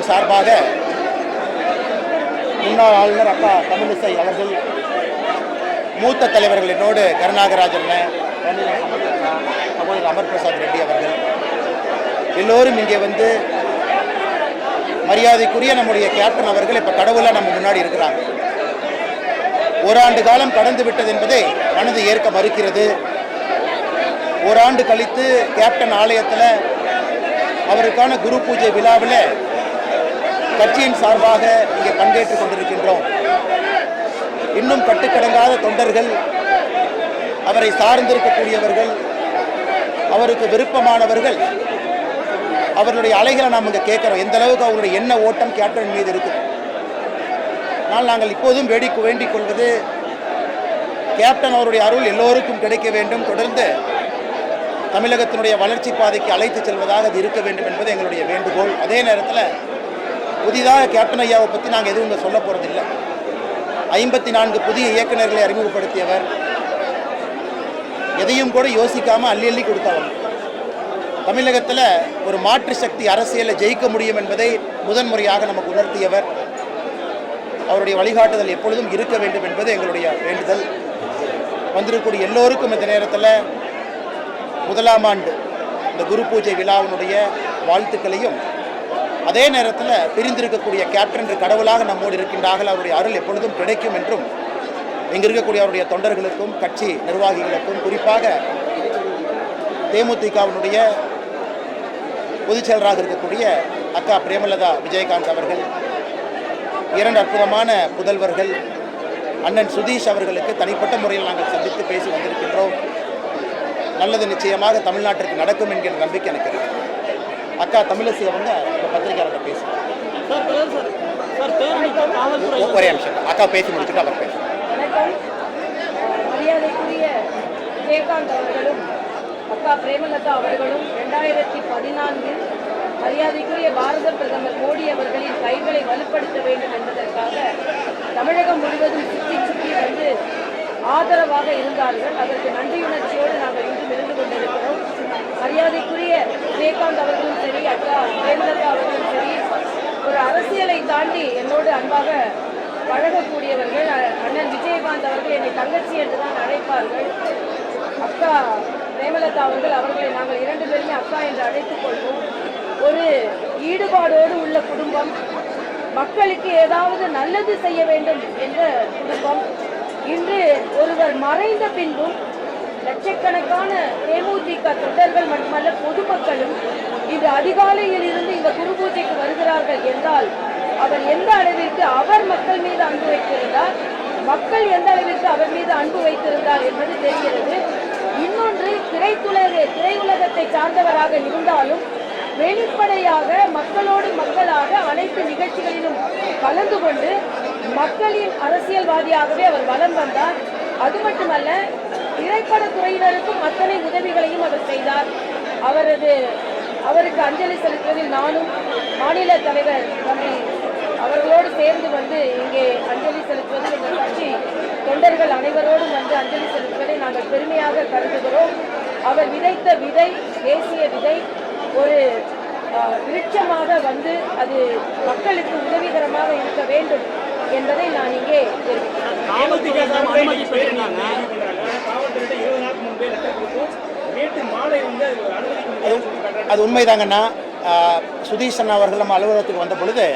சார்பாக முன்னாள் ஆளுநர் அக்கா தமிழிசை அவர்கள், மூத்த தலைவர்கள் என்னோடு கருணாகராஜன், சகோதரர் அமர் பிரசாத் ரெட்டி அவர்கள் எல்லோரும் இங்கே வந்து மரியாதைக்குரிய நம்முடைய கேப்டன் அவர்கள் இப்போ கடவுளாக நம்ம முன்னாடி இருக்கிறாங்க. ஓராண்டு காலம் கடந்து விட்டது என்பதை மனது ஏற்க மறுக்கிறது. ஓராண்டு கழித்து கேப்டன் ஆலயத்தில் அவருக்கான குரு பூஜை விழாவில் கட்சியின் சார்பாக இங்கே பங்கேற்றுக் கொண்டிருக்கின்றோம். இன்னும் கட்டுக்கடங்காத தொண்டர்கள், அவரை சார்ந்திருக்கக்கூடியவர்கள், அவருக்கு விருப்பமானவர்கள், அவர்களுடைய அலைகளை நாம் இங்கே கேட்குறோம். எந்த அளவுக்கு அவருடைய எண்ண ஓட்டம் கேப்டன் மீது இருக்குது. ஆனால் நாங்கள் இப்போதும் வேண்டிக் கொள்வது, கேப்டன் அவருடைய அருள் எல்லோருக்கும் கிடைக்க வேண்டும், தொடர்ந்து தமிழகத்தினுடைய வளர்ச்சி பாதைக்கு அழைத்து செல்வதாக அது இருக்க வேண்டும் என்பது எங்களுடைய வேண்டுகோள். அதே நேரத்தில் புதிதாக கேப்டன் ஐயாவை பற்றி நாங்கள் எதுவும் இங்கே சொல்ல போகிறதில்லை. 54 புதிய இயக்குநர்களை அறிமுகப்படுத்தியவர், எதையும் கூட யோசிக்காமல் அள்ளி கொடுத்தவர். தமிழகத்தில் ஒரு மாற்று சக்தி அரசியலை ஜெயிக்க முடியும் என்பதை முதன்முறையாக நமக்கு உணர்த்தியவர். அவருடைய வழிகாட்டுதல் எப்பொழுதும் இருக்க வேண்டும் என்பது எங்களுடைய வேண்டுதல். வந்திருக்கக்கூடிய எல்லோருக்கும் இந்த நேரத்தில் முதலாம் ஆண்டு இந்த குரு பூஜை விழாவினுடைய வாழ்த்துக்களையும், அதே நேரத்தில் பிரிந்திருக்கக்கூடிய கேப்டன் என்று கடவுளாக நம்மோடு இருக்கின்றார்கள், அவருடைய அருள் எப்பொழுதும் கிடைக்கும் என்றும் இங்கே இருக்கக்கூடிய அவருடைய தொண்டர்களுக்கும் கட்சி நிர்வாகிகளுக்கும், குறிப்பாக தேமுதிகவினுடைய பொதுச் செயலராக இருக்கக்கூடிய அக்கா பிரேமலதா விஜயகாந்த் அவர்கள், 2 அற்புதமான புதல்வர்கள் அண்ணன் சுதீஷ் அவர்களுக்கு தனிப்பட்ட முறையில் நாங்கள் சந்தித்து பேசி வந்திருக்கின்றோம். நல்லது நிச்சயமாக தமிழ்நாட்டிற்கு நடக்கும் என்கிற நம்பிக்கை எனக்கு இருக்கு. அக்கா தமிழிசை அவங்க இந்த பத்திரிகையாளர்கிட்ட பேசுவோம். ஒரே நிமிஷம் அக்கா பேசி முடிச்சுட்டு அவர் பேசுவோம். மரியாதைக்குரிய விஜயகாந்த் அவர்களும் அக்கா பிரேமலதா அவர்களும் 2014 மரியாதைக்குரிய பாரத பிரதமர் மோடி அவர்களின் கைகளை வலுப்படுத்த வேண்டும் என்பதற்காக தமிழகம் முழுவதும் சுற்றி வந்து ஆதரவாக இருந்தார்கள். அதற்கு நன்றியுணர்ச்சியோடு நாங்கள் இன்றும் இருந்து கொண்டிருக்கிறோம். மரியாதைக்குரிய விஜயகாந்த் அவர்களும் சரி, அக்கா பிரேமலதா அவர்களும் சரி, ஒரு அரசியலை தாண்டி என்னோடு அன்பாக பழகக்கூடியவர்கள். அண்ணன் விஜயகாந்த் அவர்கள் என்னை தங்கச்சி என்று தான் அழைப்பார்கள். அக்கா பிரேமலதா அவர்களை நாங்கள் 2 பேருமே அக்கா என்று அழைத்துக் கொள்வோம். ஒரு ஈடுபாடோடு உள்ள குடும்பம், மக்களுக்கு ஏதாவது நல்லது செய்ய வேண்டும் என்ற குடும்பம். இன்று ஒருவர் மறைந்த பின்பும் லட்சக்கணக்கான தேமுதிக தொண்டர்கள் மட்டுமல்ல பொதுமக்களும் இன்று அதிகாலையில் இருந்து இந்த குரு பூஜைக்கு வருகிறார்கள் என்றால் அவர் எந்த அளவிற்கு அவர் மக்கள் மீது அன்பு வைத்திருந்தார், மக்கள் எந்த அளவிற்கு அவர் மீது அன்பு வைத்திருந்தார் என்பது தெரிகிறது. இன்னொன்று, திரையுலகத்தை சார்ந்தவராக இருந்தாலும் வெளிப்படையாக மக்களோடு மக்களாக அனைத்து நிகழ்ச்சிகளிலும் கலந்து கொண்டு மக்களின் அரசியல்வாதியாகவே அவர் வலம் வந்தார். அது மட்டுமல்ல, திரைப்பட துறையினருக்கும் அத்தனை உதவிகளையும் அவர் செய்தார். அவருக்கு அஞ்சலி செலுத்துவதில் நானும் மாநில தலைவர் தம்பி அவர்களோடு சேர்ந்து வந்து இங்கே அஞ்சலி செலுத்துவதில் எங்கள் கட்சி தொண்டர்கள் அனைவரோடும் வந்து அஞ்சலி செலுத்துவதை நாங்கள் பெருமையாக கருதுகிறோம். அவர் விதைத்த விதை, தேசிய விதை, ஒரு விருட்சமாக வந்து அது மக்களுக்கு உதவிகரமாக இருக்க வேண்டும் என்பதை நான் இங்கே அது உண்மைதாங்கண்ணா. சுதீஷ் அண்ணா அவர்கள் நம்ம அலுவலகத்துக்கு வந்த பொழுது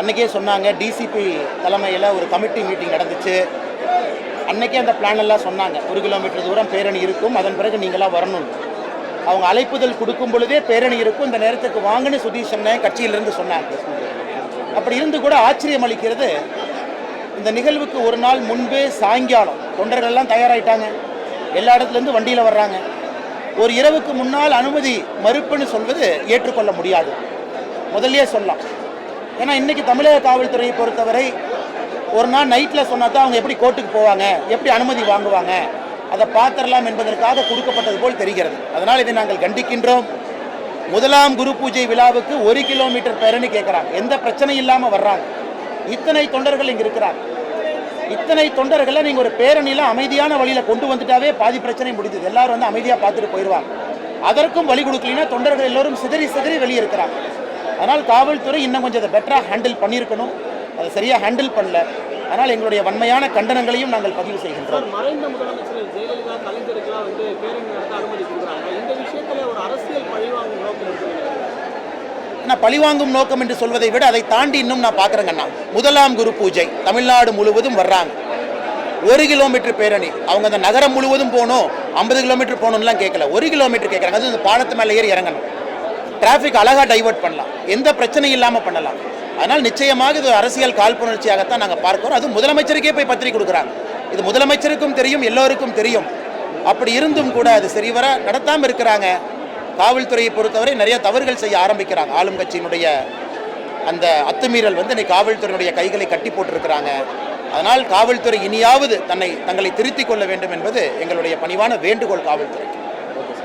அன்றைக்கே சொன்னாங்க, டிசிபி தலைமையில் ஒரு கமிட்டி மீட்டிங் நடந்துச்சு. அன்றைக்கே அந்த பிளான் எல்லாம் சொன்னாங்க, 1 கிலோமீட்டர் தூரம் பேரணி இருக்கும், அதன் பிறகு நீங்களாம் வரணும். அவங்க அழைப்புதல் கொடுக்கும் பொழுதே பேரணி இருக்கும், இந்த நேரத்துக்கு வாங்கன்னு சுதீஷ் அண்ணன் கட்சியிலிருந்து சொன்னாங்க. அப்படி இருந்து கூட ஆச்சரியம் அளிக்கிறது, இந்த நிகழ்வுக்கு ஒரு நாள் முன்பே சாயங்காலம் தொண்டர்கள்லாம் தயாராகிட்டாங்க, எல்லா இடத்துலேருந்து வண்டியில் வர்றாங்க. ஒரு இரவுக்கு முன்னால் அனுமதி மறுப்புன்னு சொல்வது ஏற்றுக்கொள்ள முடியாது, முதல்லையே சொல்லலாம். ஏன்னா இன்றைக்கி தமிழக காவல்துறையை பொறுத்தவரை ஒரு நாள் நைட்டில் சொன்னால் தான் அவங்க எப்படி கோர்ட்டுக்கு போவாங்க, எப்படி அனுமதி வாங்குவாங்க, அதை பார்த்துடலாம் என்பதற்காக கொடுக்கப்பட்டது போல் தெரிகிறது. அதனால் இதை நாங்கள் கண்டிக்கின்றோம். முதலாம் குரு பூஜை விழாவுக்கு 1 கிலோமீட்டர் பேரணி கேட்குறாங்க, எந்த பிரச்சனையும் இல்லாமல் வர்றாங்க. இத்தனை தொண்டர்கள் இங்கே இருக்கிறாங்க. இத்தனை தொண்டர்களை நீங்கள் ஒரு பேரணியில் அமைதியான வழியில் கொண்டு வந்துட்டாவே பாதி பிரச்சனை முடிஞ்சது. எல்லாரும் வந்து அமைதியாக பார்த்துட்டு போயிடுவாங்க. அதற்கும் வழி கொடுக்கலன்னா தொண்டர்கள் எல்லோரும் சிதறி வெளியே இருக்கிறாங்க. அதனால் காவல்துறை இன்னும் கொஞ்சம் அதை பெட்டராக ஹேண்டில் பண்ணியிருக்கணும், அதை சரியாக ஹேண்டில் பண்ணல. அதனால் எங்களுடைய வன்மையான கண்டனங்களையும் நாங்கள் பதிவு செய்கின்றோம். மறைந்த முதலமைச்சர் ஜெயலலிதா கலைஞருக்குலாம் பேரணி நடத்த அனுமதி கொடுக்குறாங்க. இந்த விஷயத்துல ஒரு அரசியல் பழிவாங்கும் நோக்கம் இருக்கு. நான் பழிவாங்கும் நோக்கம் என்று சொல்வதை விட அதை தாண்டி இன்னும் நான் பார்க்குறேங்கண்ணா, முதலாம் குரு பூஜை தமிழ்நாடு முழுவதும் வர்றாங்க. 1 கிலோமீட்டர் பேரணி, அவங்க அந்த நகரம் முழுவதும் போகணும், 50 கிலோமீட்டர் போகணும்லாம் கேட்கல, 1 கிலோமீட்டர் கேட்குறாங்க. அது இந்த பாலத்து மேலே ஏறி இறங்கணும், டிராஃபிக் அழகாக டைவர்ட் பண்ணலாம், எந்த பிரச்சனையும் இல்லாமல் பண்ணலாம். அதனால் நிச்சயமாக இது அரசியல் காழ்ப்புணர்ச்சியாகத்தான் நாங்கள் பார்க்கிறோம். அது முதலமைச்சருக்கே போய் பத்திரிக்கை கொடுக்குறாங்க. இது முதலமைச்சருக்கும் தெரியும், எல்லோருக்கும் தெரியும். அப்படி இருந்தும் கூட அது சரிவர நடத்தாமல் இருக்கிறாங்க. காவல்துறையை பொறுத்தவரை நிறைய தவறுகள் செய்ய ஆரம்பிக்கிறாங்க. ஆளும் கட்சியினுடைய அந்த அத்துமீறல் இன்னைக்கு காவல்துறையினுடைய கைகளை கட்டி போட்டிருக்கிறாங்க. அதனால் காவல்துறை இனியாவது தங்களை திருத்திக் கொள்ள வேண்டும் என்பது எங்களுடைய பணிவான வேண்டுகோள் காவல்துறைக்கு.